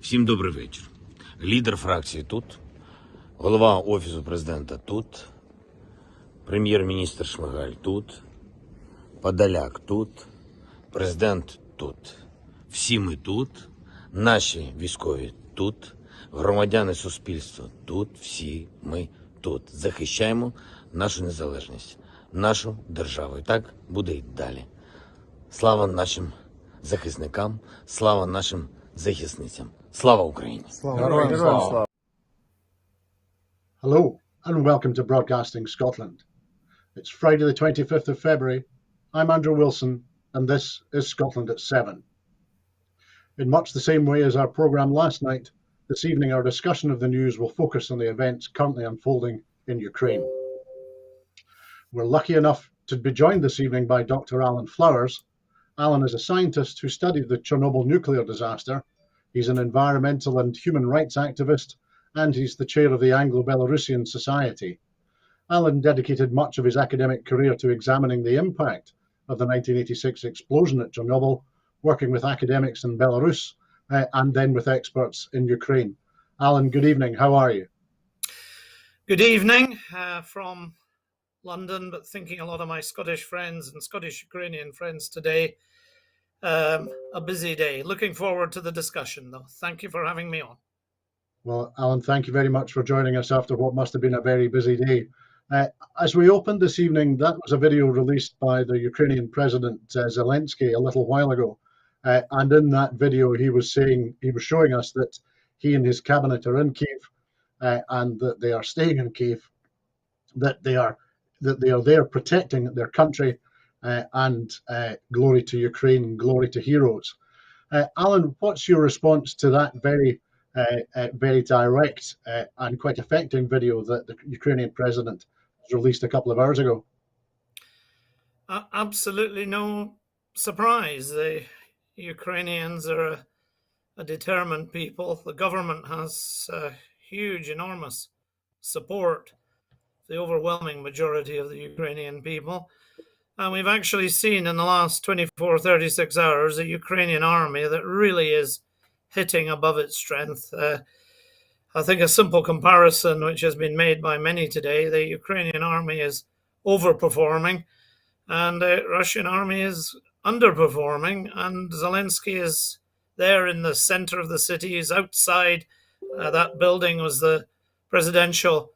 Всім добрий вечір. Лідер фракції тут, голова Офісу президента тут, прем'єр-міністр Шмигаль тут, Подоляк тут, президент тут. Всі ми тут, наші військові тут, громадяни суспільства тут, всі ми тут. Захищаємо нашу незалежність, нашу державу. І так буде й далі. Слава нашим захисникам, слава нашим захисницям. Слава Україні! Hello and welcome to Broadcasting Scotland. It's Friday the 25th of February. I'm Andrew Wilson and this is Scotland at 7. In much the same way as our programme last night, this evening our discussion of the news will focus on the events currently unfolding in Ukraine. We're lucky enough to be joined this evening by Dr. Alan Flowers. Alan is a scientist who studied the Chernobyl nuclear disaster. He's an environmental and human rights activist, and he's the chair of the Anglo-Belarusian Society. Alan dedicated much of his academic career to examining the impact of the 1986 explosion at Chernobyl, working with academics in Belarus and then with experts in Ukraine. Alan, good evening. How are you? Good evening from London, but thinking a lot of my Scottish friends and Scottish-Ukrainian friends today. A busy day. Looking forward to the discussion, though. Thank you for having me on. Well, Alan, thank you very much for joining us after what must have been a very busy day. As we opened this evening, that was a video released by the Ukrainian President Zelensky a little while ago. And in that video, he was showing us that he and his cabinet are in Kyiv and that they are staying in Kyiv, that they are there protecting their country, and glory to Ukraine, glory to heroes. Alan, what's your response to that very direct and quite affecting video that the Ukrainian president has released a couple of hours ago? Absolutely no surprise. The Ukrainians are a determined people. The government has huge, enormous support, the overwhelming majority of the Ukrainian people. And we've actually seen in the last 24, 36 hours a Ukrainian army that really is hitting above its strength. I think a simple comparison, which has been made by many today, the Ukrainian army is overperforming and the Russian army is underperforming. And Zelensky is there in the center of the city. He's outside. That building was the presidential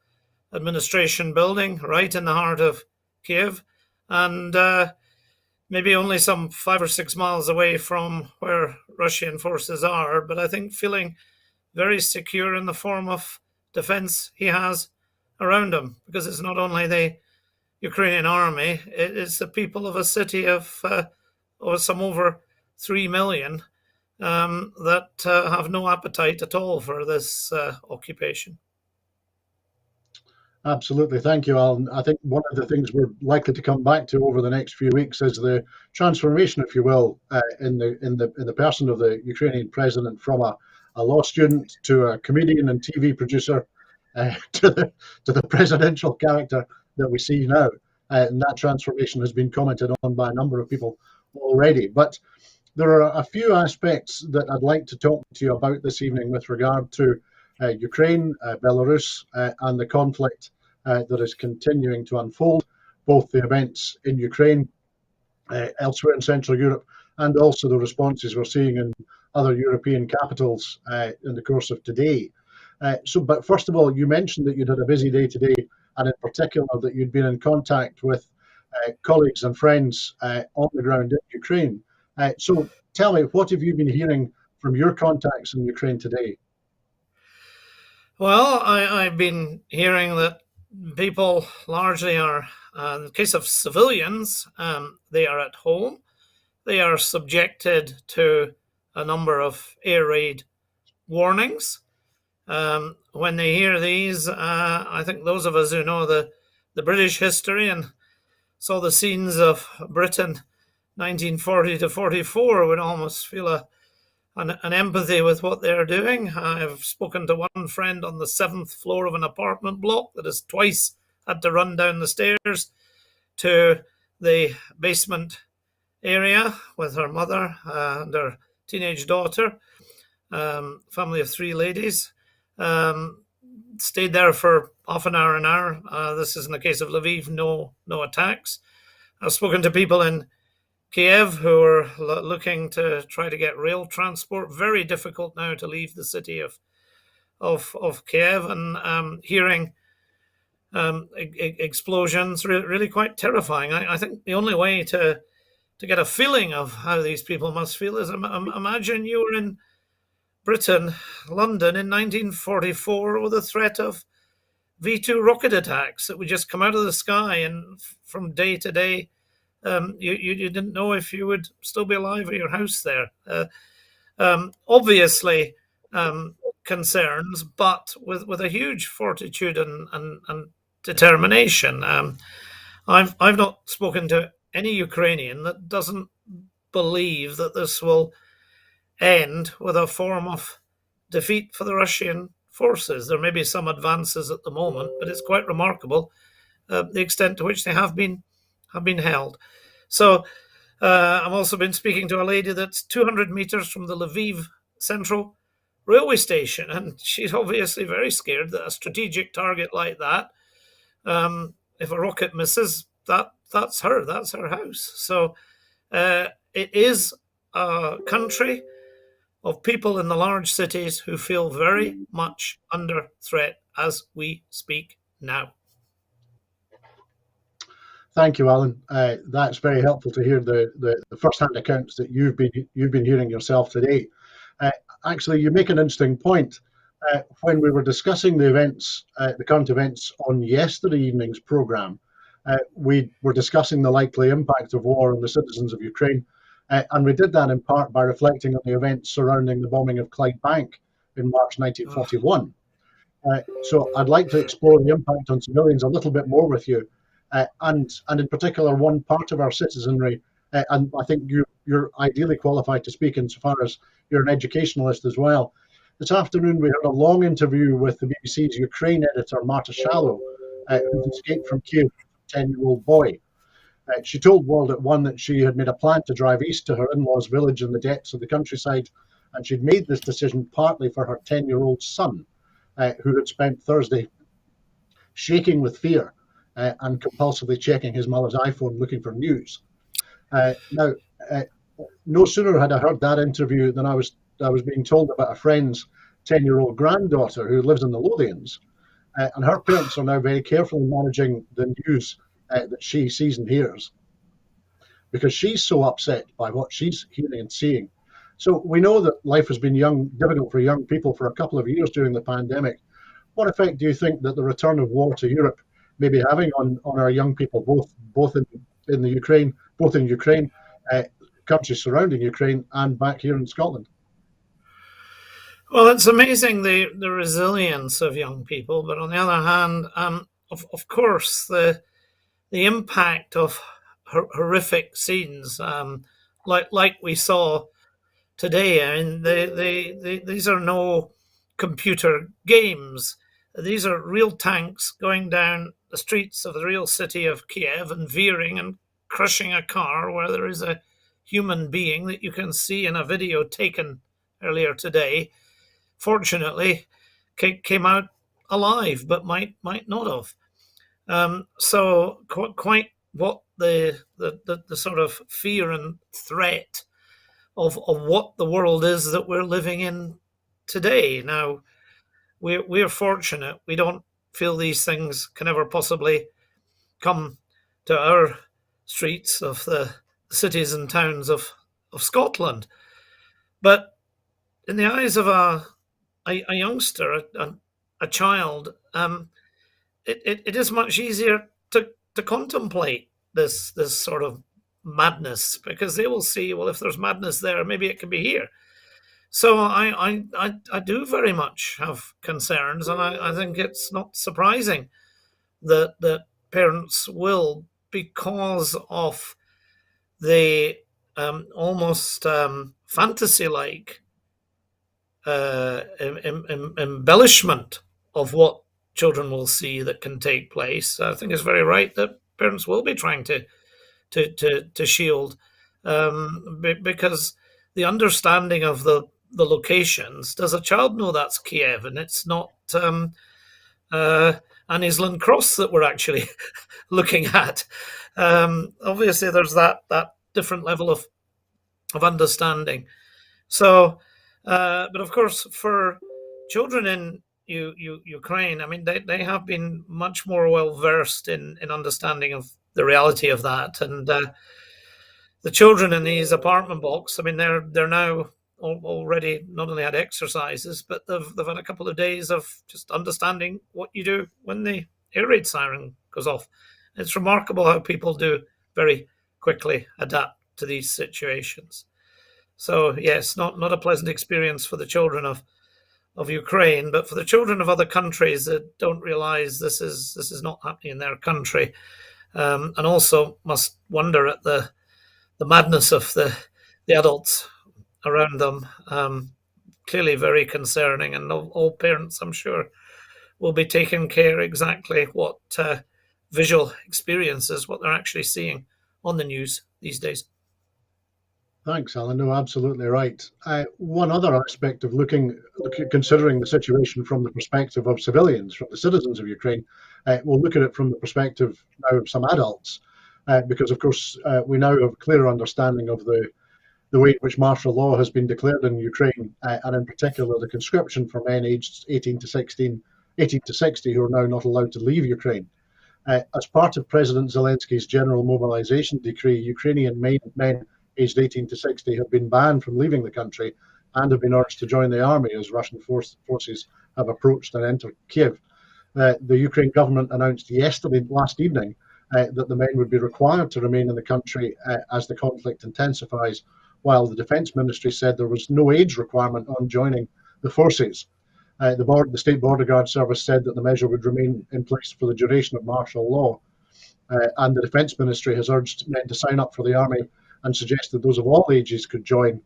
administration building right in the heart of Kiev. And maybe only some 5 or 6 miles away from where Russian forces are, but I think feeling very secure in the form of defense he has around him, because it's not only the Ukrainian army, it is the people of a city of some over 3 million that have no appetite at all for this occupation. Absolutely. Thank you, Alan. I think one of the things we're likely to come back to over the next few weeks is the transformation, if you will, in the person of the Ukrainian president, from a law student to a comedian and TV producer to the presidential character that we see now. And that transformation has been commented on by a number of people already. But there are a few aspects that I'd like to talk to you about this evening with regard to Ukraine, Belarus, and the conflict that is continuing to unfold, both the events in Ukraine, elsewhere in Central Europe, and also the responses we're seeing in other European capitals in the course of today. But first of all, you mentioned that you'd had a busy day today, and in particular that you'd been in contact with colleagues and friends on the ground in Ukraine. So tell me, what have you been hearing from your contacts in Ukraine today? Well, I've been hearing that people largely are, in the case of civilians, they are at home. They are subjected to a number of air raid warnings. When they hear these, I think those of us who know the British history and saw the scenes of Britain 1940 to 44 would almost feel an empathy with what they're doing. I've spoken to one friend on the 7th floor of an apartment block that has twice had to run down the stairs to the basement area with her mother and her teenage daughter. family of three ladies. Stayed there for half an hour. This is in the case of Lviv, no attacks. I've spoken to people in Kiev who are looking to try to get rail transport. Very difficult now to leave the city of Kiev, and hearing explosions, really quite terrifying. I think the only way to get a feeling of how these people must feel is imagine you were in Britain, London in 1944 with the threat of V2 rocket attacks that would just come out of the sky, and from day to day, you didn't know if you would still be alive at your house there. Obviously, concerns, but with a huge fortitude and determination. I've not spoken to any Ukrainian that doesn't believe that this will end with a form of defeat for the Russian forces. There may be some advances at the moment, but it's quite remarkable the extent to which they have been held. So I've also been speaking to a lady that's 200 meters from the Lviv Central Railway Station, and she's obviously very scared that a strategic target like that, if a rocket misses, that's her house. So it is a country of people in the large cities who feel very much under threat as we speak now. Thank you, Alan. That's very helpful to hear the first-hand accounts that you've been hearing yourself today. Actually, you make an interesting point. When we were discussing the events, the current events on yesterday evening's programme, we were discussing the likely impact of war on the citizens of Ukraine, and we did that in part by reflecting on the events surrounding the bombing of Clydebank in March 1941. So I'd like to explore the impact on civilians a little bit more with you, and in particular one part of our citizenry, and I think you're ideally qualified to speak insofar as you're an educationalist as well. This afternoon we had a long interview with the BBC's Ukraine editor Marta Shallow, who's escaped from Kiev, a 10-year-old boy. She told World at One that she had made a plan to drive east to her in-laws' village in the depths of the countryside, and she'd made this decision partly for her 10-year-old son, who had spent Thursday shaking with fear and compulsively checking his mother's iPhone looking for news. Now, no sooner had I heard that interview than I was being told about a friend's 10-year-old granddaughter who lives in the Lothians, and her parents are now very carefully managing the news that she sees and hears, because she's so upset by what she's hearing and seeing. So we know that life has been difficult for young people for a couple of years during the pandemic. What effect do you think that the return of war to Europe may be having on our young people, both in Ukraine, countries surrounding Ukraine, and back here in Scotland? Well, it's amazing the resilience of young people, but on the other hand, of course, the impact of horrific scenes, like we saw today. I mean, these are no computer games. These are real tanks going down the streets of the real city of Kiev and veering and crushing a car where there is a human being that you can see in a video taken earlier today. Fortunately, came out alive, but might not have. So quite what the sort of fear and threat of what the world is that we're living in today. Now, we're fortunate. We don't feel these things can ever possibly come to our streets of the cities and towns of Scotland. But in the eyes of a youngster, a child, it is much easier to contemplate this sort of madness, because they will see, well, if there's madness there, maybe it can be here. So I do very much have concerns, and I think it's not surprising that parents will, because of the almost fantasy-like embellishment of what children will see that can take place. I think it's very right that parents will be trying to shield, because the understanding of the the locations, does a child know that's Kiev and it's not an Island Cross that we're actually looking at? Obviously, there's that different level of understanding. So, but of course, for children in Ukraine, I mean, they have been much more well versed in understanding of the reality of that, and the children in these apartment blocks, I mean, they're now already not only had exercises, but they've had a couple of days of just understanding what you do when the air raid siren goes off. It's remarkable how people do very quickly adapt to these situations. So yes, not a pleasant experience for the children of Ukraine, but for the children of other countries that don't realize this is not happening in their country, and also must wonder at the madness of the adults around them. Clearly very concerning, and all parents, I'm sure, will be taking care exactly what visual experiences, what they're actually seeing on the news these days. Thanks, Alan. No, absolutely right. One other aspect of considering the situation from the perspective of civilians, from the citizens of Ukraine, we'll look at it from the perspective now of some adults, because of course we now have a clearer understanding of the way in which martial law has been declared in Ukraine, and in particular the conscription for men aged 18 to 60 who are now not allowed to leave Ukraine. As part of President Zelensky's general mobilization decree, Ukrainian men aged 18 to 60 have been banned from leaving the country and have been urged to join the army as Russian forces have approached and entered Kiev. The Ukraine government announced last evening, that the men would be required to remain in the country as the conflict intensifies, while the Defence Ministry said there was no age requirement on joining the forces. The State Border Guard Service said that the measure would remain in place for the duration of martial law, and the Defence Ministry has urged men to sign up for the army and suggested those of all ages could join,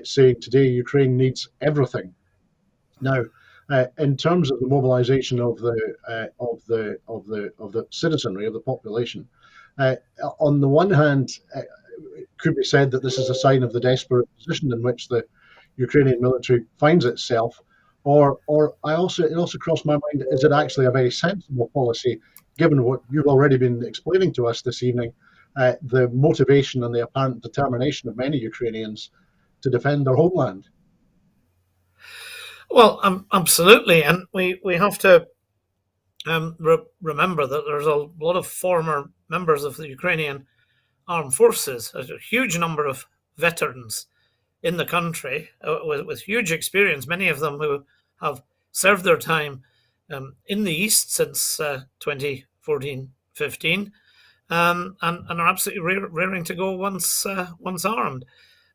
saying today Ukraine needs everything. Now, in terms of the mobilisation of the citizenry, of the population, on the one hand, it could be said that this is a sign of the desperate position in which the Ukrainian military finds itself, or it also crossed my mind: is it actually a very sensible policy, given what you've already been explaining to us this evening? The motivation and the apparent determination of many Ukrainians to defend their homeland. Well, absolutely, and we have to remember that there's a lot of former members of the Ukrainian armed forces. There's a huge number of veterans in the country with huge experience, many of them who have served their time in the East since 2014-15. And are absolutely raring to go once armed.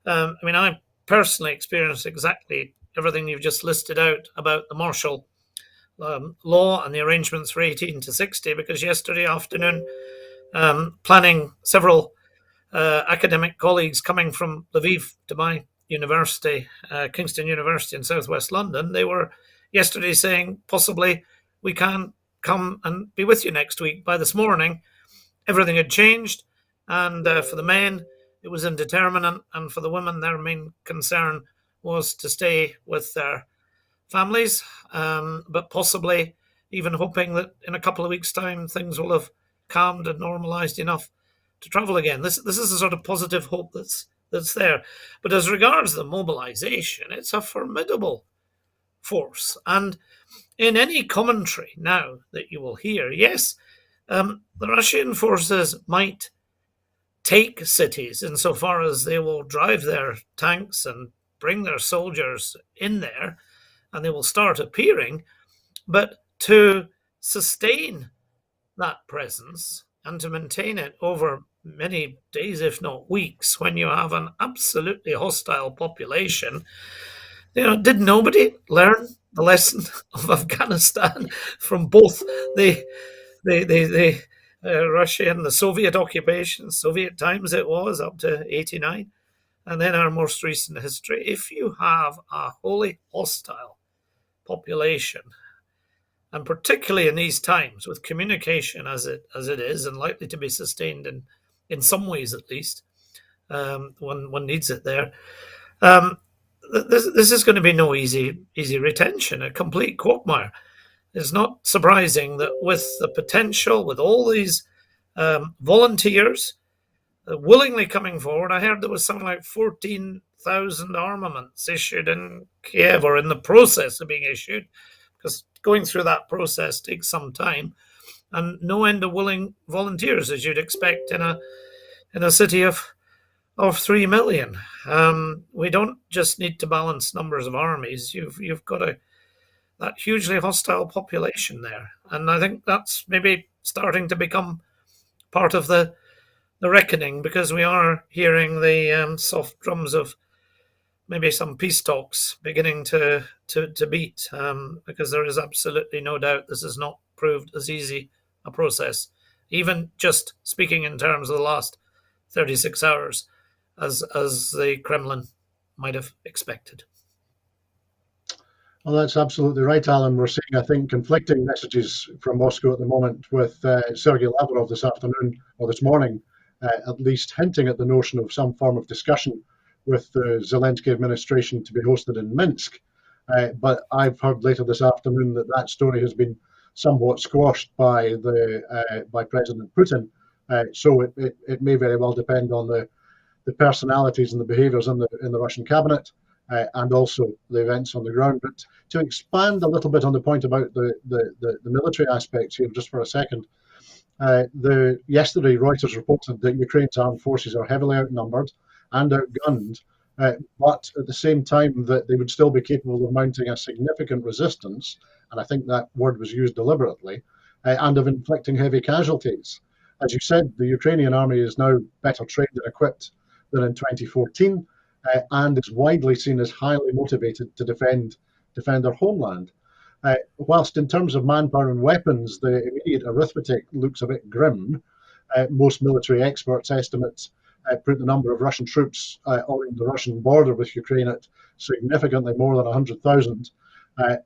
I mean, I personally experienced exactly everything you've just listed out about the martial law and the arrangements for 18 to 60, because yesterday afternoon, planning several academic colleagues coming from Lviv to my university, Kingston University in southwest London, they were yesterday saying possibly we can come and be with you next week. By this morning, everything had changed, and for the men, it was indeterminate, and for the women, their main concern was to stay with their families, but possibly even hoping that in a couple of weeks' time, things will have calmed and normalised enough to travel again. This is a sort of positive hope that's there. But as regards the mobilisation, it's a formidable force, and in any commentary now that you will hear, yes, the Russian forces might take cities insofar as they will drive their tanks and bring their soldiers in there, and they will start appearing. But to sustain that presence and to maintain it over many days, if not weeks, when you have an absolutely hostile population, did nobody learn the lesson of Afghanistan from both the Russian, the Soviet occupation, Soviet times it was, up to 89, and then our most recent history? If you have a wholly hostile population, and particularly in these times with communication as it is and likely to be sustained in some ways at least, one needs it there, this is going to be no easy retention, a complete quagmire. It's not surprising that with the potential, with all these volunteers willingly coming forward, I heard there was something like 14,000 armaments issued in Kiev, or in the process of being issued, because going through that process takes some time, and no end of willing volunteers, as you'd expect in a city of 3 million. We don't just need to balance numbers of armies. You've got that hugely hostile population there, and I think that's maybe starting to become part of the reckoning, because we are hearing the soft drums of maybe some peace talks beginning to beat, because there is absolutely no doubt this has not proved as easy a process, even just speaking in terms of the last 36 hours, as the Kremlin might have expected. Well, that's absolutely right, Alan. We're seeing, I think, conflicting messages from Moscow at the moment, with Sergei Lavrov this afternoon, or this morning, at least hinting at the notion of some form of discussion with the Zelensky administration to be hosted in Minsk. But I've heard later this afternoon that story has been somewhat squashed by President Putin. So it may very well depend on the personalities and the behaviours in the Russian cabinet, and also the events on the ground. But to expand a little bit on the point about the military aspects here, just for a second, yesterday Reuters reported that Ukraine's armed forces are heavily outnumbered and outgunned, but at the same time that they would still be capable of mounting a significant resistance, and I think that word was used deliberately, and of inflicting heavy casualties. As you said, the Ukrainian army is now better trained and equipped than in 2014, and is widely seen as highly motivated to defend their homeland. Whilst in terms of manpower and weapons, the immediate arithmetic looks a bit grim, most military experts' estimates put the number of Russian troops on the Russian border with Ukraine at significantly more than 100,000.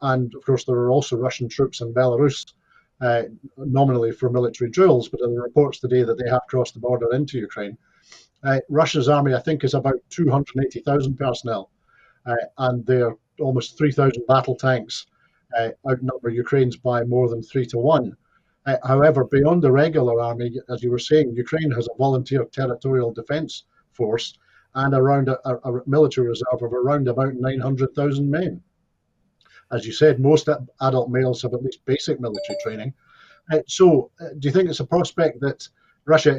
And of course, there are also Russian troops in Belarus, nominally for military drills, but there are reports today that they have crossed the border into Ukraine. Russia's army, I think, is about 280,000 personnel, and their almost 3,000 battle tanks outnumber Ukraine's by more than 3 to 1. However, beyond the regular army, as you were saying, Ukraine has a volunteer territorial defence force and around a military reserve of around about 900,000 men. As you said, most adult males have at least basic military training. So do you think it's a prospect that Russia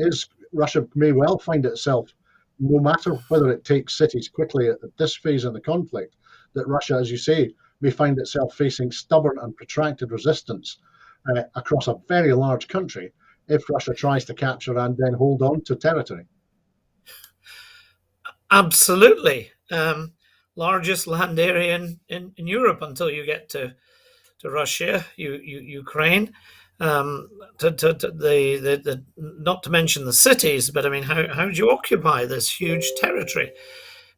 may well find itself, no matter whether it takes cities quickly at this phase in the conflict, that Russia, as you say, may find itself facing stubborn and protracted resistance across a very large country if Russia tries to capture and then hold on to territory? Absolutely. Largest land area in Europe until you get to Russia, Ukraine. Not to mention the cities, but I mean, how do you occupy this huge territory?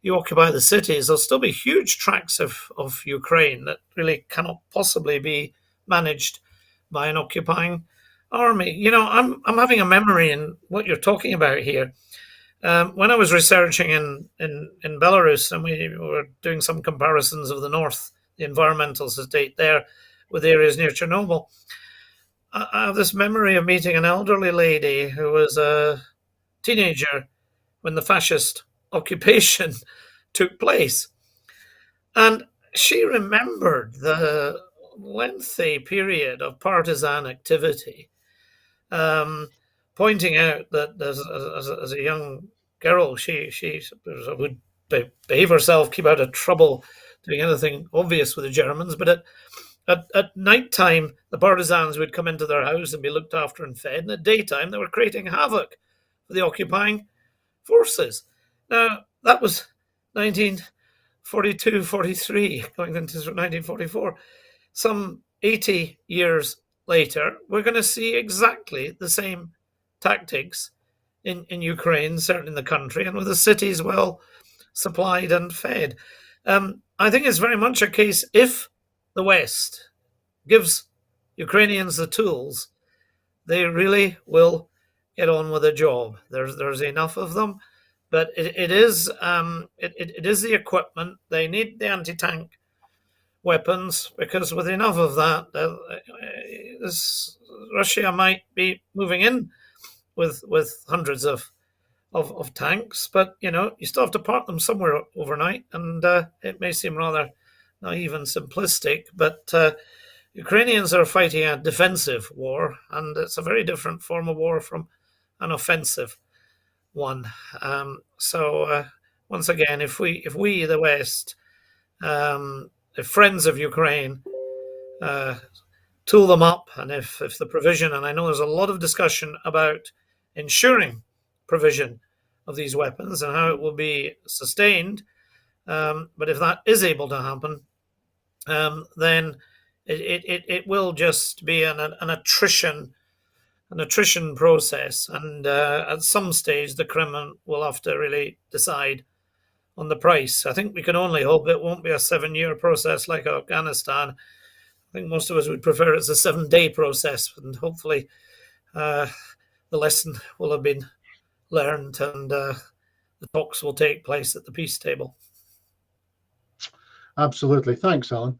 You occupy the cities. There'll still be huge tracts of Ukraine that really cannot possibly be managed by an occupying army. You know, I'm having a memory in what you're talking about here. When I was researching in Belarus, and we were doing some comparisons of the north, the environmental state there, with areas near Chernobyl, I have this memory of meeting an elderly lady who was a teenager when the fascist occupation took place. And she remembered the lengthy period of partisan activity, pointing out that as a young girl, she would behave herself, keep out of trouble, doing anything obvious with the Germans, but at night time, the partisans would come into their house and be looked after and fed, and at daytime, they were creating havoc for the occupying forces. Now, that was 1942, 43, going into 1944. Some 80 years later, we're going to see exactly the same tactics in Ukraine, certainly in the country, and with the cities well supplied and fed. I think it's very much a case, if the West gives Ukrainians the tools, they really will get on with the job. There's enough of them, but it is it is the equipment. They need the anti-tank weapons, because with enough of that, Russia might be moving in with hundreds of tanks, but you still have to park them somewhere overnight, and it may seem rather naive and simplistic, but Ukrainians are fighting a defensive war, and it's a very different form of war from an offensive one. So once again, if we the West, the friends of Ukraine, tool them up, and if the provision, and I know there's a lot of discussion about ensuring provision of these weapons and how it will be sustained, but if that is able to happen, then it will just be an attrition process, and at some stage the Kremlin will have to really decide on the price. I think we can only hope it won't be a 7-year process like Afghanistan. I think most of us would prefer it's a 7-day process, and hopefully the lesson will have been learned, and the talks will take place at the peace table. Absolutely. Thanks, Alan.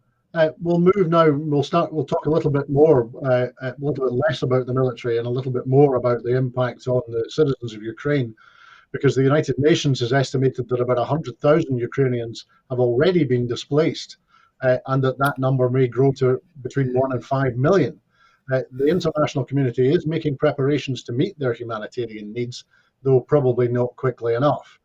We'll move now. We'll talk a little bit more, a little bit less about the military and a little bit more about the impact on the citizens of Ukraine, because the United Nations has estimated that about 100,000 Ukrainians have already been displaced, and that number may grow to between 1 and 5 million. The international community is making preparations to meet their humanitarian needs, though probably not quickly enough.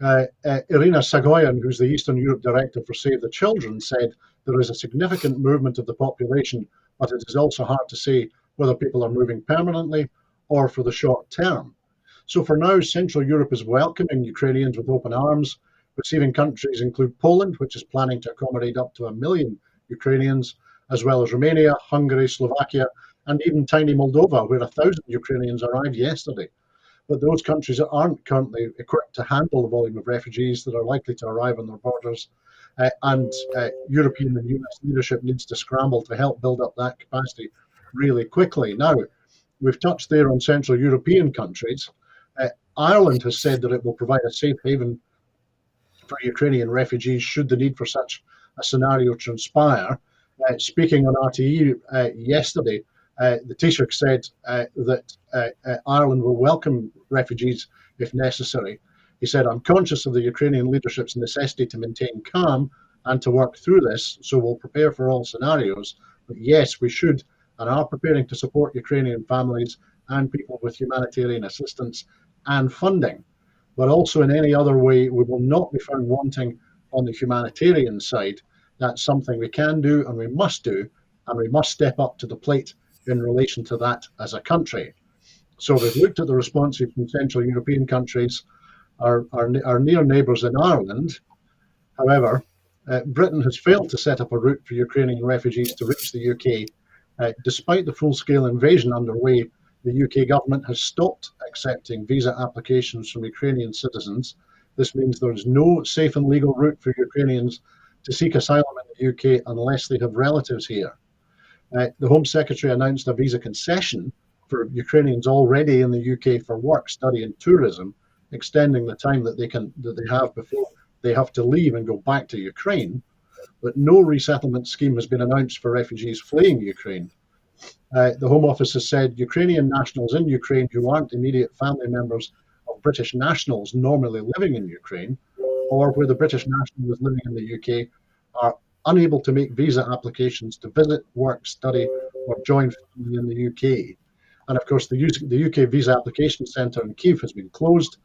Irina Sagoyan, who's the Eastern Europe Director for Save the Children, said there is a significant movement of the population, but it is also hard to say whether people are moving permanently or for the short term. So for now, Central Europe is welcoming Ukrainians with open arms. Receiving countries include Poland, which is planning to accommodate up to 1 million Ukrainians, as well as Romania, Hungary, Slovakia, and even tiny Moldova, where 1,000 Ukrainians arrived yesterday. But those countries aren't currently equipped to handle the volume of refugees that are likely to arrive on their borders, and European and US leadership needs to scramble to help build up that capacity really quickly. Now, we've touched there on Central European countries. Ireland has said that it will provide a safe haven for Ukrainian refugees should the need for such a scenario transpire. Speaking on RTE yesterday, the Taoiseach said that Ireland will welcome refugees if necessary. He said, "I'm conscious of the Ukrainian leadership's necessity to maintain calm and to work through this, so we'll prepare for all scenarios. But yes, we should and are preparing to support Ukrainian families and people with humanitarian assistance and funding. But also in any other way, we will not be found wanting on the humanitarian side. That's something we can do and we must do, and we must step up to the plate in relation to that as a country." So we've looked at the response from Central European countries, our near neighbours in Ireland. However, Britain has failed to set up a route for Ukrainian refugees to reach the UK. Despite the full-scale invasion underway, the UK government has stopped accepting visa applications from Ukrainian citizens. This means there is no safe and legal route for Ukrainians to seek asylum in the UK unless they have relatives here. The Home Secretary announced a visa concession for Ukrainians already in the UK for work, study and tourism, extending the time that they have before they have to leave and go back to Ukraine. But no resettlement scheme has been announced for refugees fleeing Ukraine. The Home Office has said Ukrainian nationals in Ukraine who aren't immediate family members of British nationals normally living in Ukraine, or where the British national is living in the UK, are unable to make visa applications to visit, work, study, or join family in the UK. And of course, the UK Visa Application Centre in Kyiv has been closed,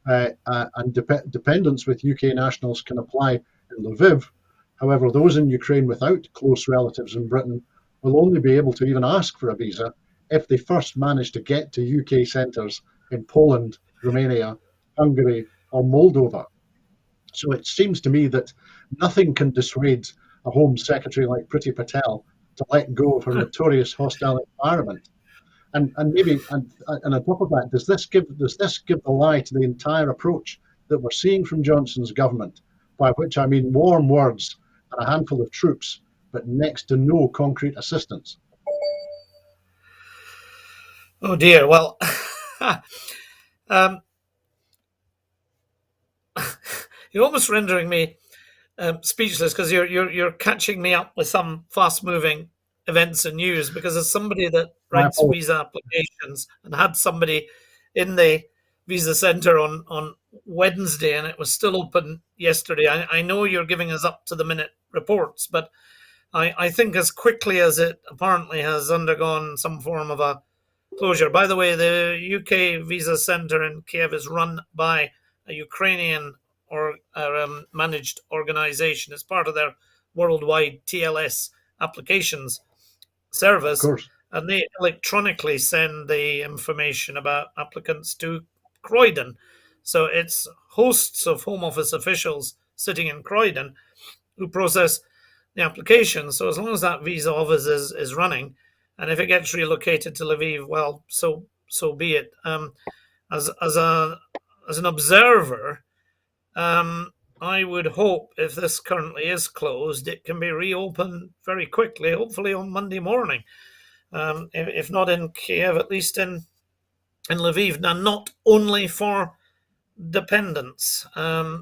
and dependents with UK nationals can apply in Lviv. However, those in Ukraine without close relatives in Britain will only be able to even ask for a visa if they first manage to get to UK centres in Poland, Romania, Hungary, or Moldova. So it seems to me that nothing can dissuade a Home Secretary like Priti Patel to let go of her notorious hostile environment. And maybe, and on top of that, does this give the lie to the entire approach that we're seeing from Johnson's government, by which I mean warm words and a handful of troops, but next to no concrete assistance? Oh dear. Well, you're almost rendering me speechless, because you're catching me up with some fast moving events and news. Because as somebody that My writes apologies. visa applications and had somebody in the visa center on Wednesday, and it was still open yesterday, I know you're giving us up to the minute reports, but I think as quickly as it apparently has undergone some form of a closure. By the way, the UK visa center in Kiev is run by a Ukrainian or managed organization. It's part of their worldwide TLS applications Of service, course. and they electronically send the information about applicants to Croydon. So it's hosts of Home Office officials sitting in Croydon who process the application. So as long as that visa office is running, and if it gets relocated to Lviv, well, so be it. As an observer, I would hope, if this currently is closed, it can be reopened very quickly, hopefully on Monday morning. If not in Kiev, at least in Lviv. Now, not only for dependents,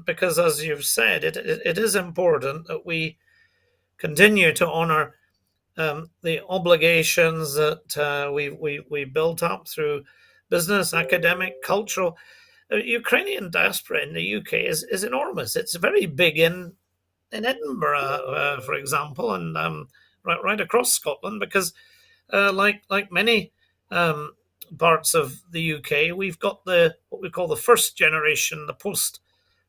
because as you've said, it is important that we continue to honor the obligations that we built up through business, academic, cultural. Ukrainian diaspora in the UK is enormous. It's very big in Edinburgh, for example, and right across Scotland, because like many parts of the UK, we've got what we call the first generation, the post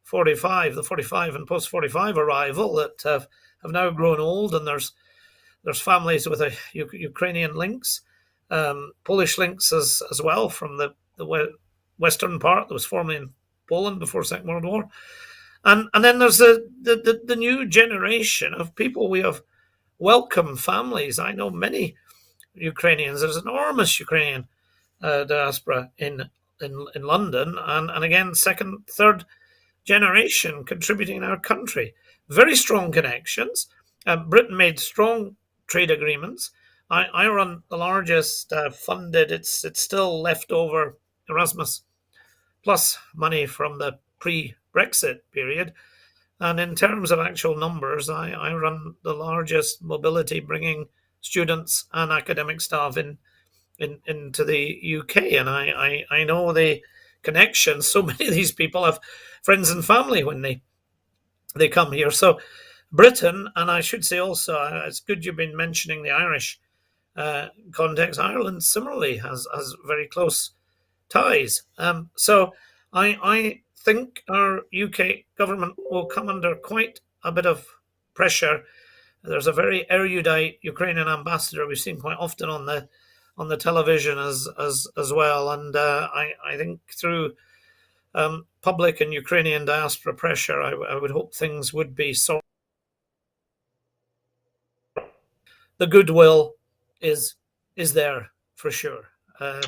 45, the 45 and post 45 arrival that have now grown old, and there's families with Ukrainian links, Polish links as well from the western part that was formerly in Poland before Second World War, and then there's the new generation of people. We have welcome families. I know many Ukrainians. There's enormous Ukrainian diaspora in London, and again, second, third generation contributing in our country. Very strong connections. Britain made strong trade agreements. I run the largest funded. It's still leftover Erasmus Plus money from the pre-Brexit period. And in terms of actual numbers, I run the largest mobility, bringing students and academic staff into the UK, and I know the connections. So many of these people have friends and family when they come here. So Britain, and I should say also, it's good you've been mentioning the Irish context. Ireland similarly has very close ties. So I think our UK government will come under quite a bit of pressure. There's a very erudite Ukrainian ambassador we've seen quite often on the television as well, and I think through public and Ukrainian diaspora pressure, I would hope things would be sorted. The goodwill is there for sure.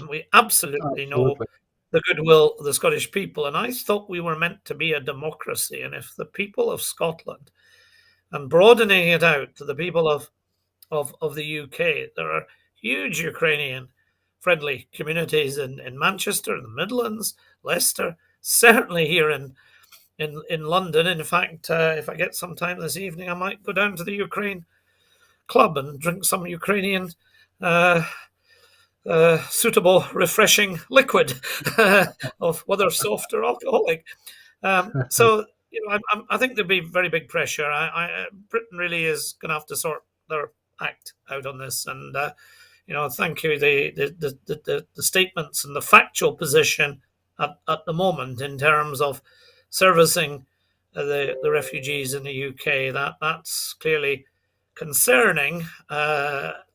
We absolutely know Absolutely. the goodwill of the Scottish people, and I thought we were meant to be a democracy. And if the people of Scotland, and broadening it out to the people of the UK, there are huge Ukrainian friendly communities in Manchester, in the Midlands, Leicester, certainly here in London. In fact, if I get some time this evening, I might go down to the Ukraine club and drink some Ukrainian uh, suitable, refreshing liquid, of whether soft or alcoholic. So I think there'll be very big pressure. Britain really is going to have to sort their act out on this, and thank you. The statements and the factual position at the moment in terms of servicing the refugees in the UK, that's clearly concerning.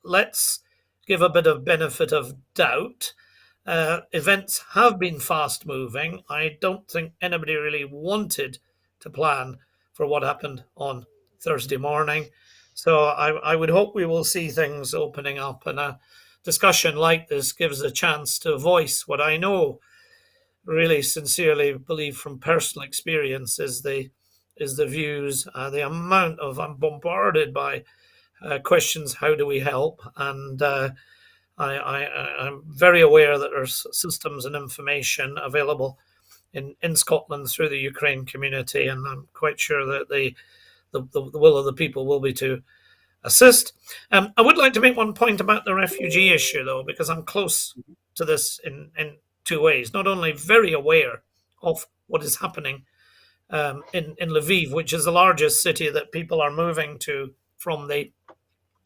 Let's give a bit of benefit of doubt. Events have been fast moving. I don't think anybody really wanted to plan for what happened on Thursday morning. So I would hope we will see things opening up, and a discussion like this gives a chance to voice what I know, really sincerely believe from personal experience, is the views. The amount of I'm bombarded by questions. How do we help? And I'm very aware that there's systems and information available in Scotland through the Ukraine community, and I'm quite sure that the will of the people will be to assist. I would like to make one point about the refugee issue, though, because I'm close to this in two ways. Not only very aware of what is happening in Lviv, which is the largest city that people are moving to from the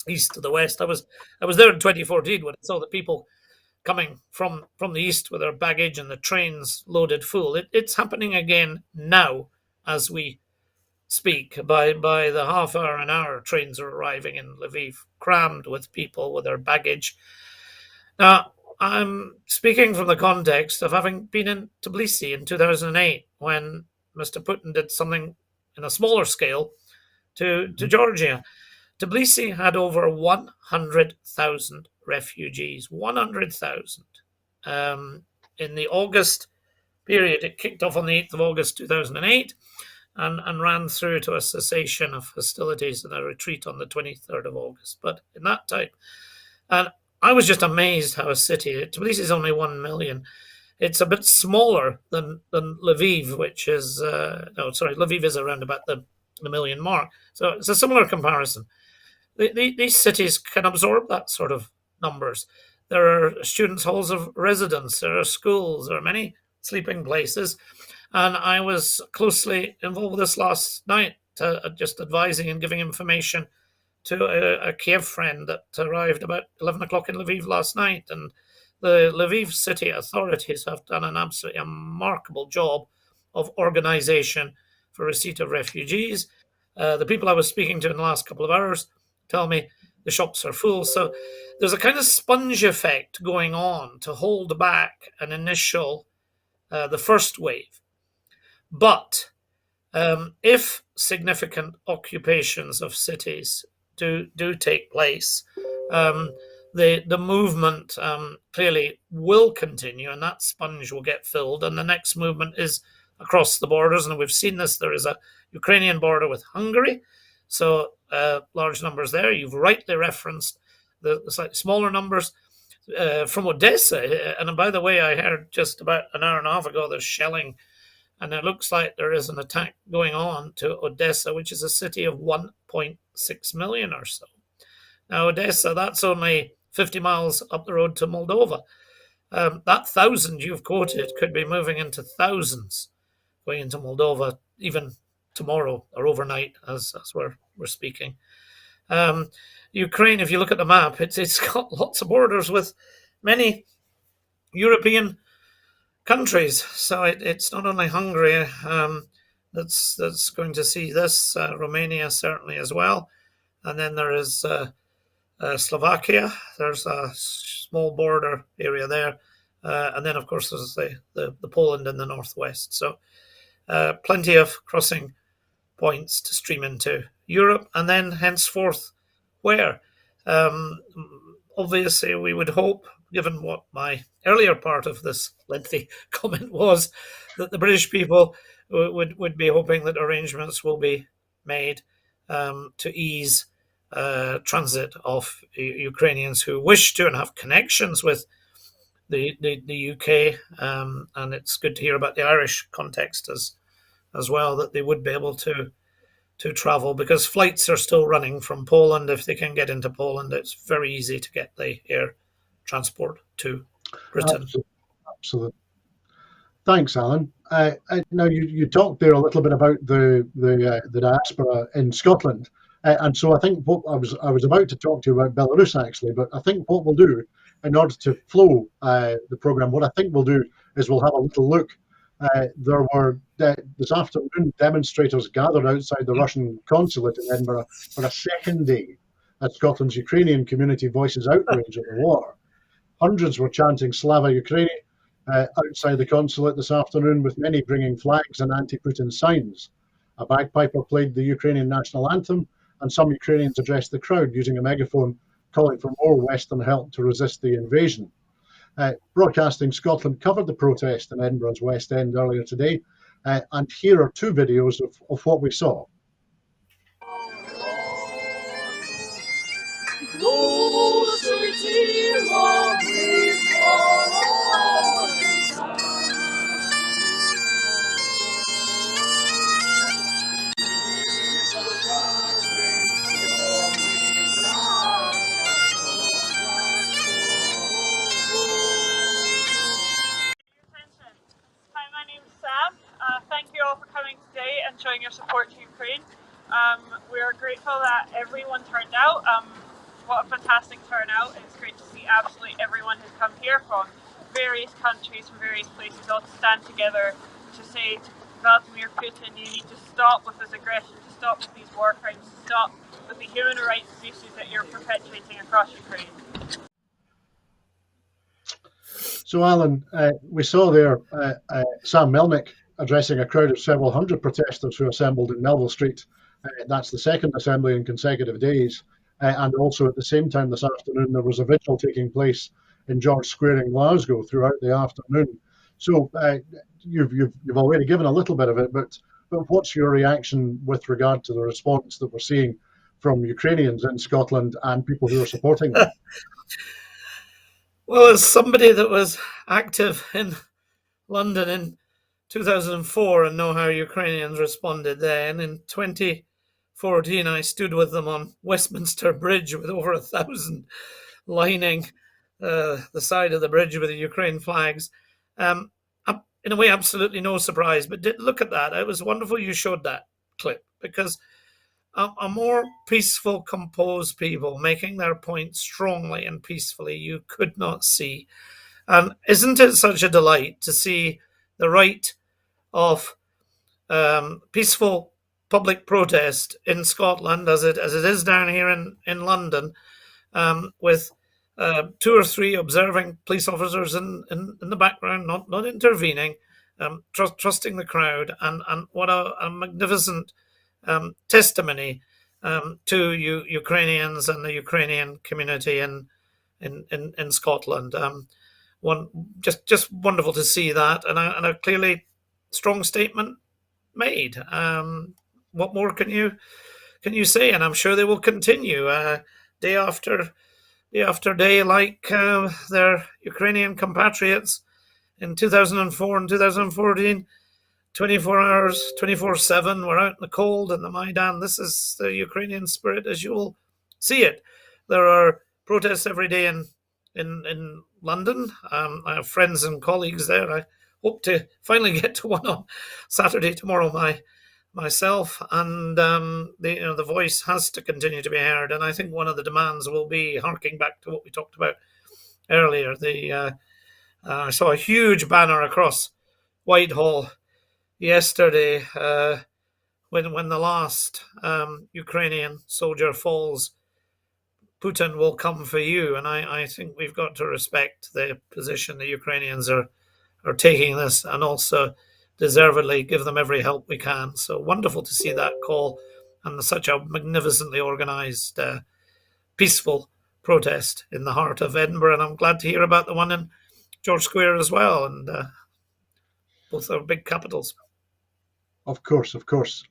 east to the west. I was there in 2014 when I saw the people coming from the east with their baggage and the trains loaded full. It's happening again now as we speak. By the half hour an hour, trains are arriving in Lviv, crammed with people with their baggage. Now, I'm speaking from the context of having been in Tbilisi in 2008 when Mr. Putin did something in a smaller scale to Georgia. Tbilisi had over 100,000 refugees. 100,000. In the August period, it kicked off on the 8th of August 2008 and ran through to a cessation of hostilities and a retreat on the 23rd of August. But in that time, and I was just amazed how a city, Tbilisi is only 1 million. It's a bit smaller than Lviv, which is, Lviv is around about the million mark. So it's a similar comparison. These cities can absorb that sort of numbers. There are students' halls of residence, there are schools, there are many sleeping places. And I was closely involved with this last night, just advising and giving information to a Kiev friend that arrived about 11 o'clock in Lviv last night. And the Lviv city authorities have done an absolutely remarkable job of organization for receipt of refugees. The people I was speaking to in the last couple of hours tell me the shops are full. So there's a kind of sponge effect going on to hold back an initial, the first wave. But if significant occupations of cities do take place, the movement clearly will continue, and that sponge will get filled. And the next movement is across the borders, and we've seen this. There is a Ukrainian border with Hungary, so large numbers there. You've rightly referenced the slightly smaller numbers from Odessa. And by the way, I heard just about an hour and a half ago there's shelling, and it looks like there is an attack going on to Odessa, which is a city of 1.6 million or so. Now, Odessa, that's only 50 miles up the road to Moldova. That 1,000 you've quoted could be moving into thousands going into Moldova, even tomorrow or overnight as we're speaking. Ukraine, if you look at the map, it's got lots of borders with many European countries. So it's not only Hungary that's going to see this, Romania certainly as well. And then there is Slovakia. There's a small border area there. And then, of course, there's the Poland in the northwest. So plenty of crossing points to stream into Europe. And then henceforth, where? Obviously, we would hope, given what my earlier part of this lengthy comment was, that the British people would be hoping that arrangements will be made to ease transit of Ukrainians who wish to and have connections with the UK. And it's good to hear about the Irish context as well, that they would be able to travel, because flights are still running from Poland. If they can get into Poland, it's very easy to get the air transport to Britain. Absolutely. Thanks, Alan. Now you talked there a little bit about the diaspora in Scotland, and so I think what I was about to talk to you about Belarus actually, but I think what we'll do in order to flow the program, what I think we'll do is we'll have a little look. There were this afternoon demonstrators gathered outside the Russian consulate in Edinburgh for a second day as Scotland's Ukrainian community voices outrage at the war. Hundreds were chanting Slava Ukraini outside the consulate this afternoon, with many bringing flags and anti-Putin signs. A bagpiper played the Ukrainian national anthem, and some Ukrainians addressed the crowd using a megaphone, calling for more Western help to resist the invasion. Broadcasting Scotland covered the protest in Edinburgh's West End earlier today, and here are two videos of what we saw. we're grateful that everyone turned out. What a fantastic turnout. It's great to see absolutely everyone who's come here from various countries, from various places, all to stand together to say to Vladimir Putin, you need to stop with this aggression, to stop with these war crimes, to stop with the human rights abuses that you're perpetuating across Ukraine. So, Alan, we saw there Sam Melnick addressing a crowd of several hundred protesters who assembled in Melville Street. That's the second assembly in consecutive days. And also at the same time this afternoon, there was a vigil taking place in George Square in Glasgow throughout the afternoon. So you've already given a little bit of it, but what's your reaction with regard to the response that we're seeing from Ukrainians in Scotland and people who are supporting them? Well, as somebody that was active in London in 2004 and know how Ukrainians responded then, in 2014 I stood with them on Westminster Bridge with over 1,000 lining the side of the bridge with the Ukraine flags. In a way, absolutely no surprise, but look at that. It was wonderful you showed that clip, because a more peaceful, composed people making their point strongly and peacefully you could not see. And isn't it such a delight to see the right of peaceful public protest in Scotland as it is down here in London, with 2 or 3 observing police officers in the background, not intervening, trusting the crowd, and what a magnificent testimony to Ukrainians and the Ukrainian community in Scotland. Just wonderful to see that, and a clearly strong statement made. What more can you say? And I'm sure they will continue day after day, like their Ukrainian compatriots in 2004 and 2014. 24 hours, 24/7. We're out in the cold and the Maidan. This is the Ukrainian spirit as you will see it. There are protests every day in London. I have friends and colleagues there. I hope to finally get to one on Saturday tomorrow myself. And the voice has to continue to be heard. And I think one of the demands will be, harking back to what we talked about earlier, I saw a huge banner across Whitehall yesterday when the last Ukrainian soldier falls. Putin will come for you, and I think we've got to respect the position the Ukrainians are taking this, and also deservedly give them every help we can. So wonderful to see that call and such a magnificently organised, peaceful protest in the heart of Edinburgh, and I'm glad to hear about the one in George Square as well, and both are big capitals. Of course.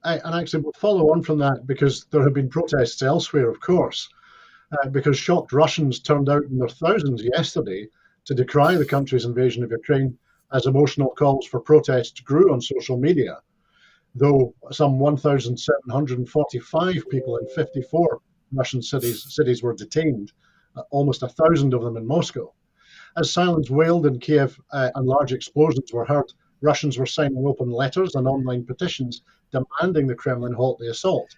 And actually, we'll follow on from that, because there have been protests elsewhere, of course, because shocked Russians turned out in their thousands yesterday to decry the country's invasion of Ukraine, as emotional calls for protest grew on social media, though some 1,745 people in 54 Russian cities were detained, almost 1,000 of them in Moscow. As silence wailed in Kiev and large explosions were heard, Russians were signing open letters and online petitions demanding the Kremlin halt the assault.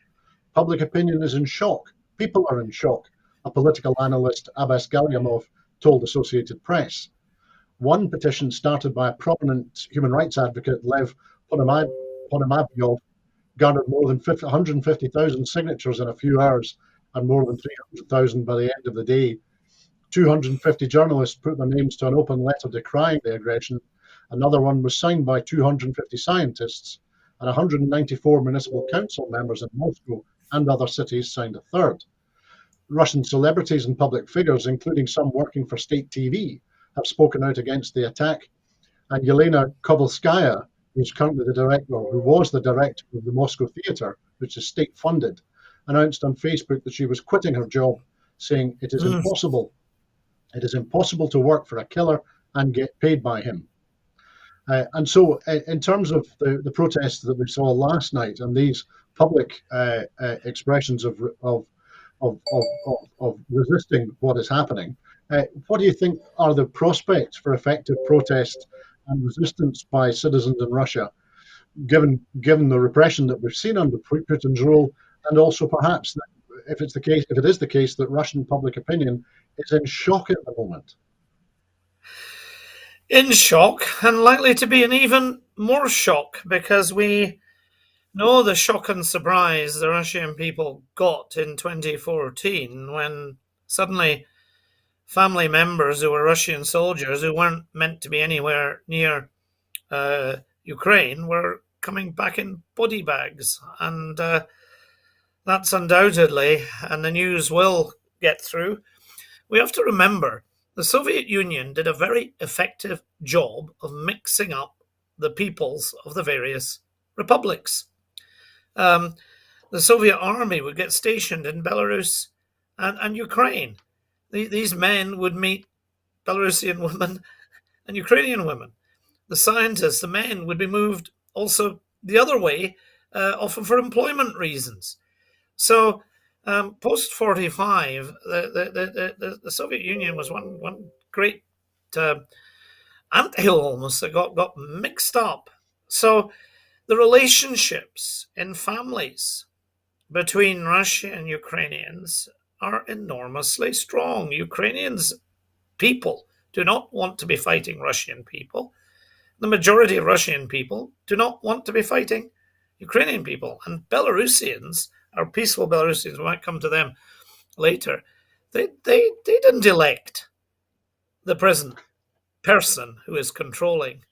Public opinion is in shock. People are in shock, a political analyst, Abbas Galyamov, told Associated Press. One petition started by a prominent human rights advocate, Lev Ponomaryov, garnered more than 150,000 signatures in a few hours and more than 300,000 by the end of the day. 250 journalists put their names to an open letter decrying the aggression. Another one was signed by 250 scientists, and 194 municipal council members in Moscow and other cities signed a third. Russian celebrities and public figures, including some working for state TV, have spoken out against the attack. And Yelena Kovalskaya, who's currently who was the director of the Moscow Theatre, which is state funded, announced on Facebook that she was quitting her job, saying it is impossible. It is impossible to work for a killer and get paid by him. And so, in terms of the protests that we saw last night and these public expressions of resisting what is happening, what do you think are the prospects for effective protest and resistance by citizens in Russia, given the repression that we've seen under Putin's rule, and also perhaps that if it is the case that Russian public opinion is in shock at the moment. In shock, and likely to be in even more shock, because we know the shock and surprise the Russian people got in 2014 when suddenly family members who were Russian soldiers who weren't meant to be anywhere near Ukraine were coming back in body bags. And that's undoubtedly, and the news will get through. We have to remember the Soviet Union did a very effective job of mixing up the peoples of the various republics. The Soviet army would get stationed in Belarus and Ukraine. These men would meet Belarusian women and Ukrainian women. The scientists, the men, would be moved also the other way, often for employment reasons. So post 45, the Soviet Union was one great anthill almost that got mixed up. So the relationships in families between Russia and Ukrainians are enormously strong. Ukrainians people do not want to be fighting Russian people. The majority of Russian people do not want to be fighting Ukrainian people. And Belarusians, our peaceful Belarusians, we might come to them later, they didn't elect the present person who is controlling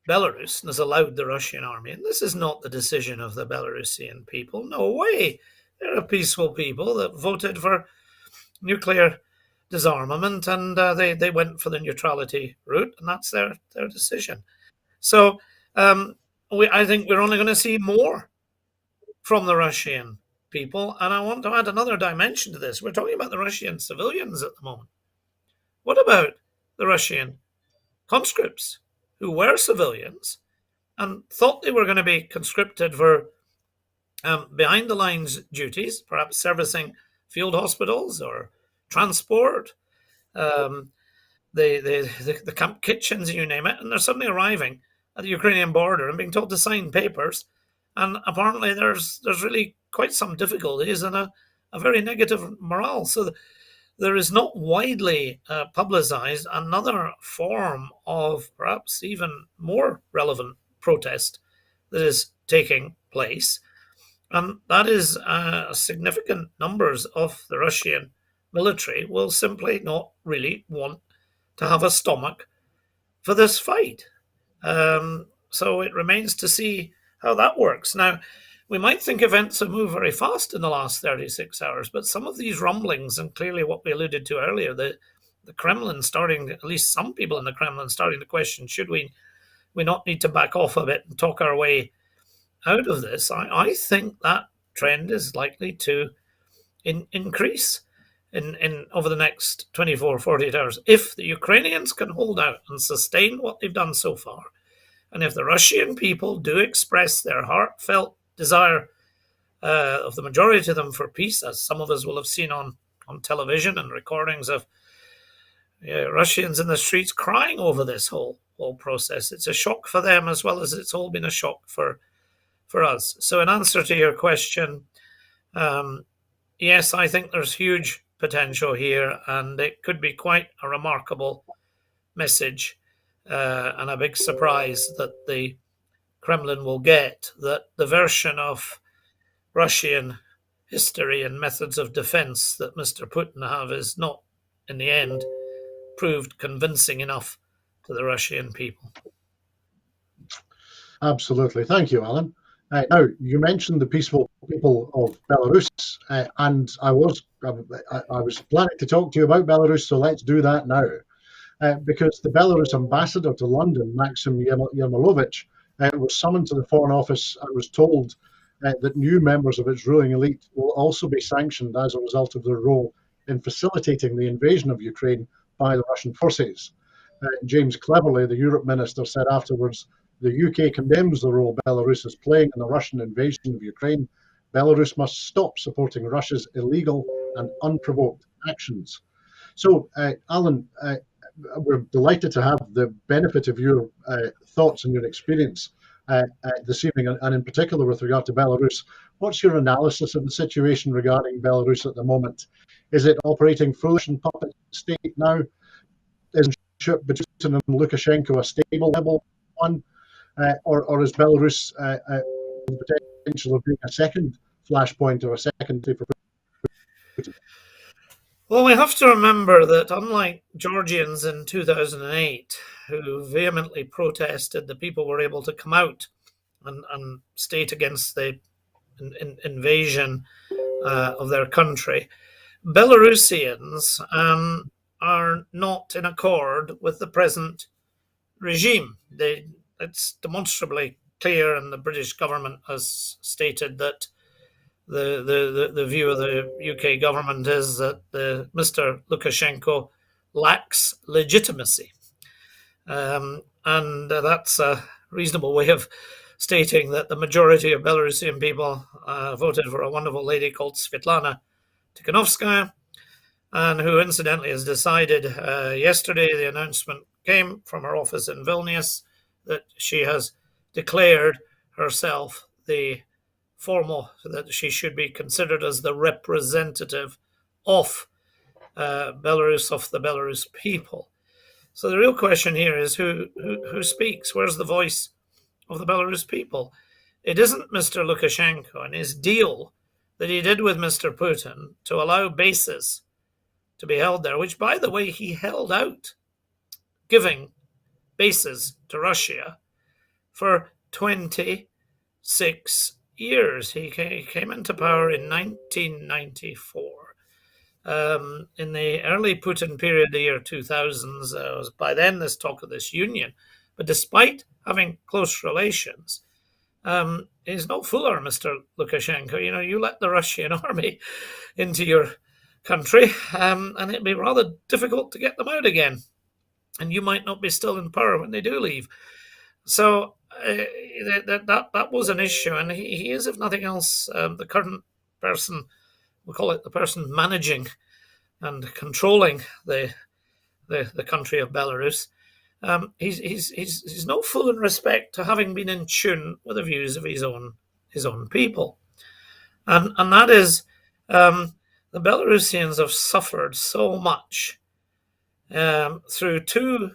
Belarus and has allowed the Russian army. And this is not the decision of the Belarusian people. No way. They're a peaceful people that voted for nuclear disarmament, and they went for the neutrality route, and that's their decision. So I think we're only going to see more from the Russian people. And I want to add another dimension to this. We're talking about the Russian civilians at the moment. What about the Russian conscripts who were civilians and thought they were going to be conscripted for behind the lines duties, perhaps servicing field hospitals or transport, the camp kitchens, you name it, and they're suddenly arriving at the Ukrainian border and being told to sign papers. And apparently there's really quite some difficulties and a very negative morale. So there is not widely publicized another form of perhaps even more relevant protest that is taking place. And that is significant numbers of the Russian military will simply not really want to have a stomach for this fight. So it remains to see how that works. Now, we might think events have moved very fast in the last 36 hours, but some of these rumblings, and clearly what we alluded to earlier, the Kremlin starting, at least some people in the Kremlin starting to question, should we not need to back off a bit and talk our way out of this? I think that trend is likely to increase in over the next 24, 48 hours. If the Ukrainians can hold out and sustain what they've done so far, and if the Russian people do express their heartfelt desire of the majority of them for peace, as some of us will have seen on television and recordings of Russians in the streets crying over this whole process, it's a shock for them as well as it's all been a shock for us. So in answer to your question, yes, I think there's huge potential here, and it could be quite a remarkable message and a big surprise that the Kremlin will get, that the version of Russian history and methods of defense that Mr. Putin have is not, in the end, proved convincing enough to the Russian people. Absolutely. Thank you, Alan. Now, you mentioned the peaceful people of Belarus, and I was planning to talk to you about Belarus, so let's do that now. Because the Belarus ambassador to London, Maxim Yermolovich, was summoned to the Foreign Office and was told that new members of its ruling elite will also be sanctioned as a result of their role in facilitating the invasion of Ukraine by the Russian forces. James Cleverly, the Europe minister, said afterwards, the UK condemns the role Belarus is playing in the Russian invasion of Ukraine. Belarus must stop supporting Russia's illegal and unprovoked actions. So, Alan, we're delighted to have the benefit of your thoughts and your experience this evening, and in particular with regard to Belarus. What's your analysis of the situation regarding Belarus at the moment? Is it operating foolish and puppet state now? Is the relationship between Putin and Lukashenko a stable one? Or is Belarus the potential of being a second flashpoint or a second for Putin? Well, we have to remember that unlike Georgians in 2008, who vehemently protested, the people were able to come out and state against the invasion of their country. Belarusians are not in accord with the present regime. It's demonstrably clear, and the British government has stated that the view of the UK government is that Mr. Lukashenko lacks legitimacy. And that's a reasonable way of stating that the majority of Belarusian people voted for a wonderful lady called Svetlana Tikhanovskaya, and who incidentally has decided yesterday, the announcement came from her office in Vilnius, that she has declared herself that she should be considered as the representative of Belarus, of the Belarus people. So the real question here is who speaks? Where's the voice of the Belarus people? It isn't Mr. Lukashenko and his deal that he did with Mr. Putin to allow bases to be held there, which, by the way, he held out, giving bases to Russia for 26 years. He came into power in 1994. In the early Putin period, the year 2000s, was by then this talk of this union. But despite having close relations, he's no fooler, Mr. Lukashenko. You know, you let the Russian army into your country, and it'd be rather difficult to get them out again. And you might not be still in power when they do leave. So that was an issue, and he is, if nothing else, the current person, we'll call it the person managing and controlling the country of Belarus. He's no fool in respect to having been in tune with the views of his own people, and that is the Belarusians have suffered so much through two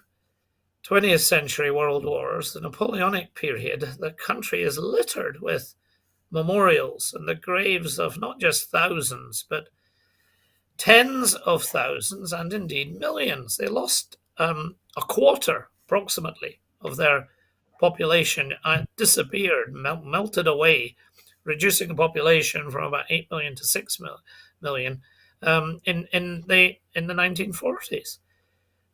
20th century world wars, the Napoleonic period. The country is littered with memorials and the graves of not just thousands, but tens of thousands and indeed millions. They lost a quarter, approximately, of their population, disappeared, melted away, reducing the population from about 8 million to 6 million in the 1940s.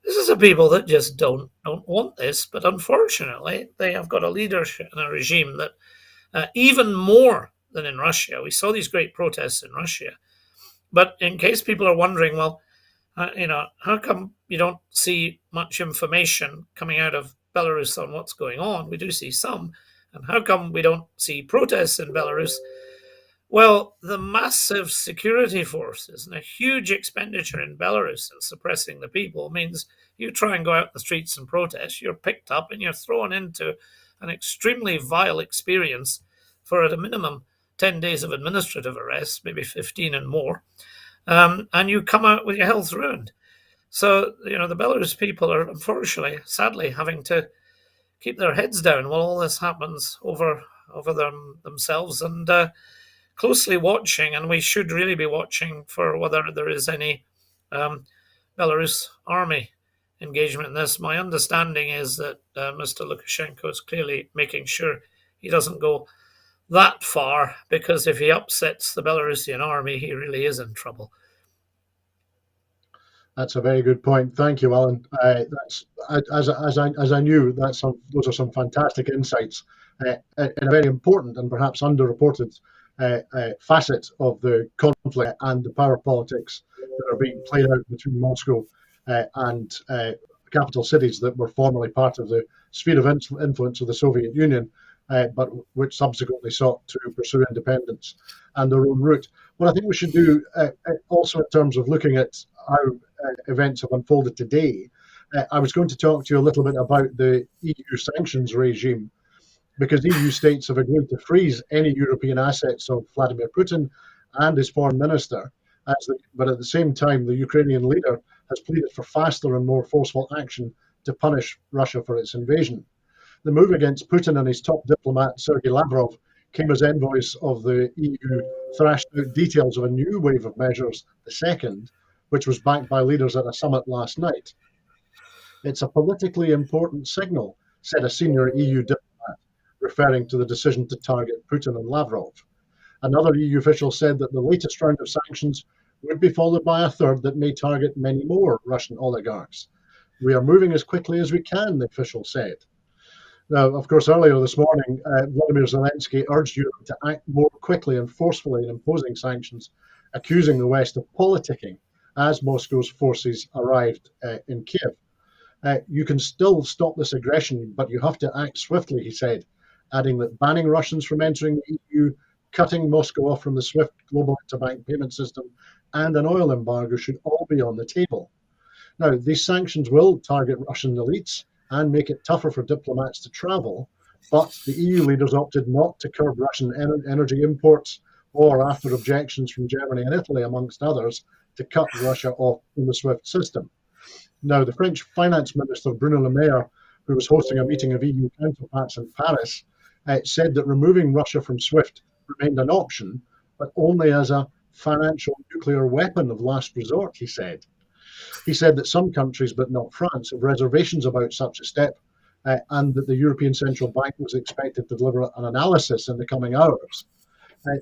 This is a people that just don't want this, but unfortunately, they have got a leadership and a regime that even more than in Russia. We saw these great protests in Russia, but in case people are wondering, well, how come you don't see much information coming out of Belarus on what's going on? We do see some, and how come we don't see protests in Belarus? Well, the massive security forces and a huge expenditure in Belarus in suppressing the people means you try and go out in the streets and protest, you're picked up and you're thrown into an extremely vile experience for, at a minimum, 10 days of administrative arrest, maybe 15 and more, and you come out with your health ruined. So, the Belarus people are, unfortunately, sadly, having to keep their heads down while all this happens over themselves, and closely watching, and we should really be watching for whether there is any Belarus army engagement in this. My understanding is that Mr. Lukashenko is clearly making sure he doesn't go that far, because if he upsets the Belarusian army, he really is in trouble. That's a very good point. Thank you, Alan. That's as I knew. Those are some fantastic insights in a very important and perhaps underreported facet of the conflict and the power politics that are being played out between Moscow and capital cities that were formerly part of the sphere of influence of the Soviet Union, but which subsequently sought to pursue independence and their own route. What I think we should do also in terms of looking at how events have unfolded today, I was going to talk to you a little bit about the EU sanctions regime, because EU states have agreed to freeze any European assets of Vladimir Putin and his foreign minister. But at the same time, the Ukrainian leader has pleaded for faster and more forceful action to punish Russia for its invasion. The move against Putin and his top diplomat, Sergei Lavrov, came as envoys of the EU thrashed out details of a new wave of measures, the second, which was backed by leaders at a summit last night. It's a politically important signal, said a senior EU diplomat, referring to the decision to target Putin and Lavrov. Another EU official said that the latest round of sanctions would be followed by a third that may target many more Russian oligarchs. We are moving as quickly as we can, the official said. Now, of course, earlier this morning, Vladimir Zelensky urged Europe to act more quickly and forcefully in imposing sanctions, accusing the West of politicking as Moscow's forces arrived in Kiev. You can still stop this aggression, but you have to act swiftly, he said, adding that banning Russians from entering the EU, cutting Moscow off from the SWIFT global interbank payment system, and an oil embargo should all be on the table. Now, these sanctions will target Russian elites and make it tougher for diplomats to travel, but the EU leaders opted not to curb Russian energy imports or, after objections from Germany and Italy, amongst others, to cut Russia off from the SWIFT system. Now, the French finance minister, Bruno Le Maire, who was hosting a meeting of EU counterparts in Paris, said that removing Russia from SWIFT remained an option, but only as a financial nuclear weapon of last resort, he said. He said that some countries, but not France, have reservations about such a step, and that the European Central Bank was expected to deliver an analysis in the coming hours.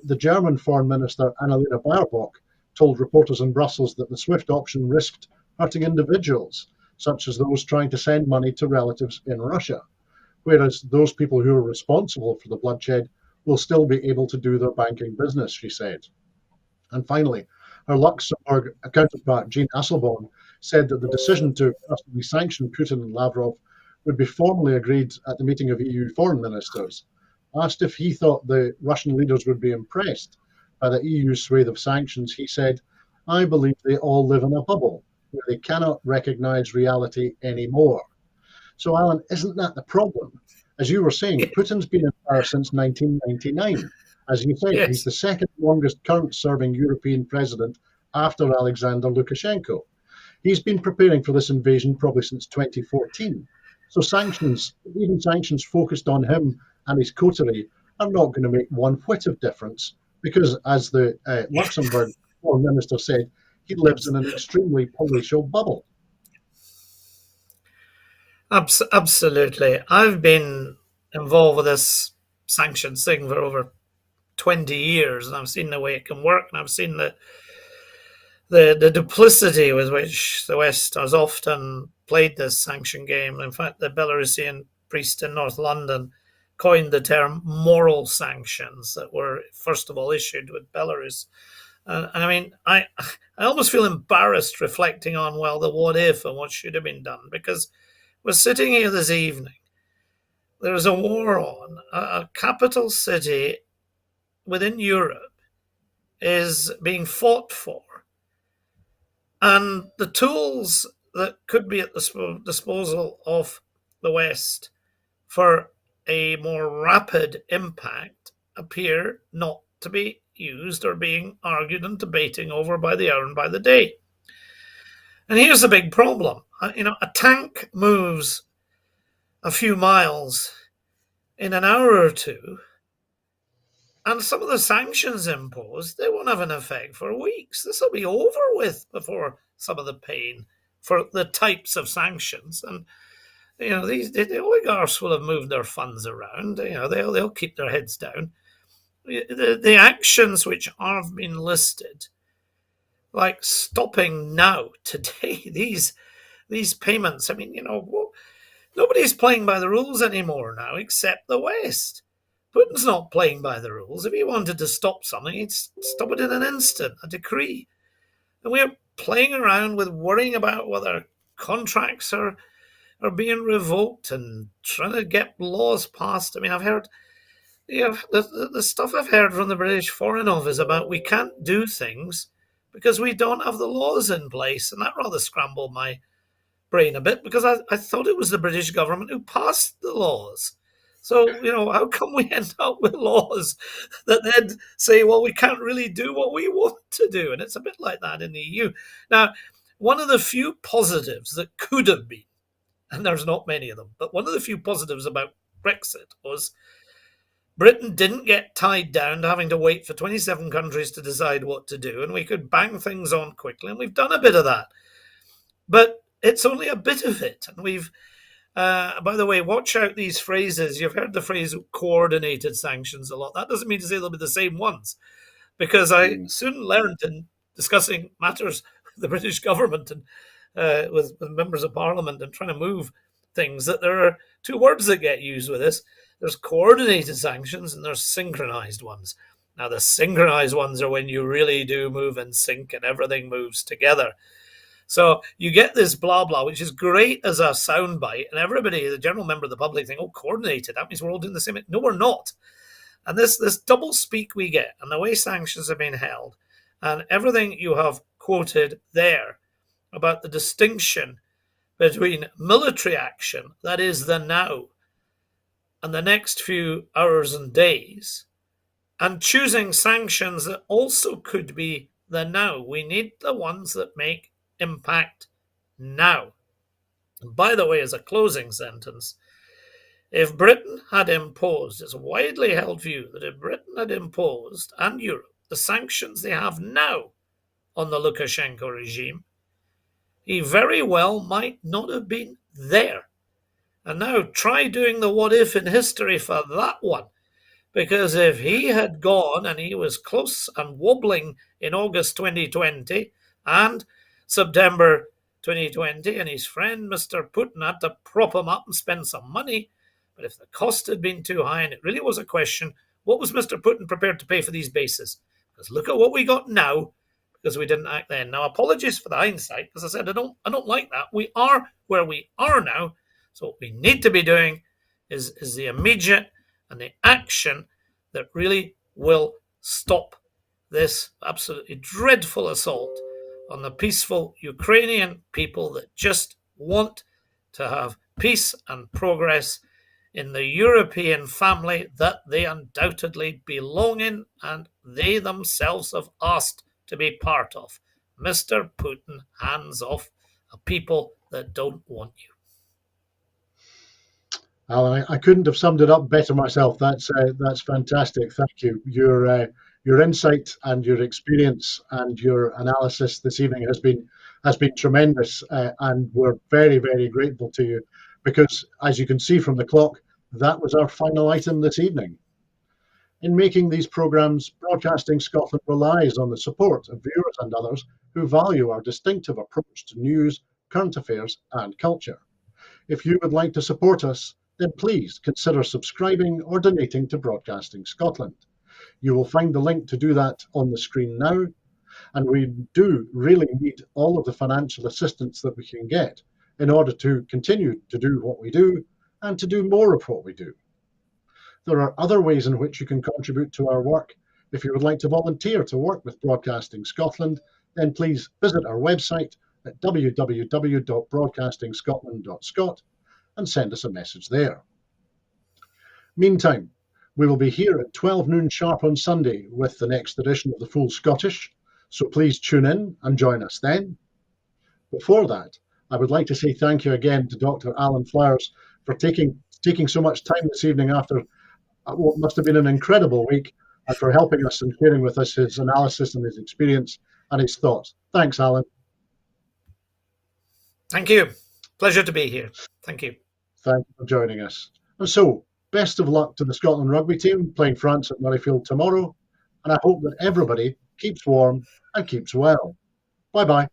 The German Foreign Minister, Annalena Baerbock, told reporters in Brussels that the SWIFT option risked hurting individuals, such as those trying to send money to relatives in Russia, whereas those people who are responsible for the bloodshed will still be able to do their banking business, she said. And finally, her Luxembourg counterpart, Jean Asselborn, said that the decision to personally sanction Putin and Lavrov would be formally agreed at the meeting of EU foreign ministers. Asked if he thought the Russian leaders would be impressed by the EU swathe of sanctions, he said, "I believe they all live in a bubble where they cannot recognize reality anymore." So, Alan, isn't that the problem? As you were saying, Putin's been in power since 1999. As you said, Yes. he's the second longest current-serving European president after Alexander Lukashenko. He's been preparing for this invasion probably since 2014. So sanctions, even sanctions focused on him and his coterie, are not going to make one whit of difference because, as the Luxembourg foreign minister said, he lives in an extremely palatial bubble. Absolutely. I've been involved with this sanctions thing for over 20 years, and I've seen the way it can work, and I've seen the duplicity with which the West has often played this sanction game. In fact, the Belarusian priest in North London coined the term moral sanctions that were, first of all, issued with Belarus. And I mean, I almost feel embarrassed reflecting on, well, the what if and what should have been done, because we're sitting here this evening. There's a war on. A capital city within Europe is being fought for. And the tools that could be at the disposal of the West for a more rapid impact appear not to be used or being argued and debating over by the hour and by the day. And here's the big problem. A tank moves a few miles in an hour or two, and some of the sanctions imposed, they won't have an effect for weeks. This will be over with before some of the pain for the types of sanctions. And the oligarchs will have moved their funds around. They'll keep their heads down. The actions which have been listed, like stopping now today, these payments. I mean, nobody's playing by the rules anymore now, except the West. Putin's not playing by the rules. If he wanted to stop something, he'd stop it in an instant, a decree. And we're playing around with worrying about whether contracts are being revoked and trying to get laws passed. I mean, I've heard the stuff I've heard from the British Foreign Office about we can't do things because we don't have the laws in place. And that rather scrambled my brain a bit, because I thought it was the British government who passed the laws. So, how come we end up with laws that then say, well, we can't really do what we want to do? And it's a bit like that in the EU. Now, one of the few positives that could have been, and there's not many of them, but one of the few positives about Brexit was Britain didn't get tied down to having to wait for 27 countries to decide what to do, and we could bang things on quickly, and we've done a bit of that. But it's only a bit of it, and we've by the way, watch out these phrases. You've heard the phrase coordinated sanctions a lot. That doesn't mean to say they'll be the same ones, because I soon learned in discussing matters with the British government and with members of parliament and trying to move things that there are two words that get used with this. There's coordinated sanctions and there's synchronized ones. Now, the synchronized ones are when you really do move in sync and everything moves together. So you get this blah, blah, which is great as a soundbite. And everybody, the general member of the public, think, oh, coordinated. That means we're all doing the same. No, we're not. And this double speak we get and the way sanctions have been held and everything you have quoted there about the distinction between military action, that is the now, and the next few hours and days, and choosing sanctions that also could be the now. We need the ones that make impact now. And by the way, as a closing sentence, if Britain had imposed, it's a widely held view that if Britain had imposed, and Europe, the sanctions they have now on the Lukashenko regime, he very well might not have been there. And now try doing the what if in history for that one. Because if he had gone and he was close and wobbling in August 2020 and September 2020, and his friend Mr. Putin had to prop him up and spend some money, but if the cost had been too high and it really was a question, what was Mr. Putin prepared to pay for these bases? Because look at what we got now, because we didn't act then. Now, apologies for the hindsight, because I said I don't like that. We are where we are now, so what we need to be doing is the immediate and the action that really will stop this absolutely dreadful assault on the peaceful Ukrainian people that just want to have peace and progress in the European family that they undoubtedly belong in and they themselves have asked to be part of. Mr. Putin, hands off a people that don't want you. Alan, I couldn't have summed it up better myself. That's fantastic. Thank you. Your insight and your experience and your analysis this evening has been tremendous, and we're very, very grateful to you because, as you can see from the clock, that was our final item this evening. In making these programmes, Broadcasting Scotland relies on the support of viewers and others who value our distinctive approach to news, current affairs and culture. If you would like to support us, then please consider subscribing or donating to Broadcasting Scotland. You will find the link to do that on the screen now, and we do really need all of the financial assistance that we can get in order to continue to do what we do and to do more of what we do. There are other ways in which you can contribute to our work. If you would like to volunteer to work with Broadcasting Scotland, then please visit our website at www.broadcastingscotland.scot and send us a message there. Meantime, we will be here at 12 noon sharp on Sunday with the next edition of the Full Scottish, so please tune in and join us then. Before that, I would like to say thank you again to Dr. Alan Flowers for taking so much time this evening after what must have been an incredible week, and for helping us and sharing with us his analysis and his experience and his thoughts. Thanks, Alan. Thank you. Pleasure to be here. Thank you. Thank you for joining us. And so, best of luck to the Scotland rugby team playing France at Murrayfield tomorrow, and I hope that everybody keeps warm and keeps well. Bye-bye.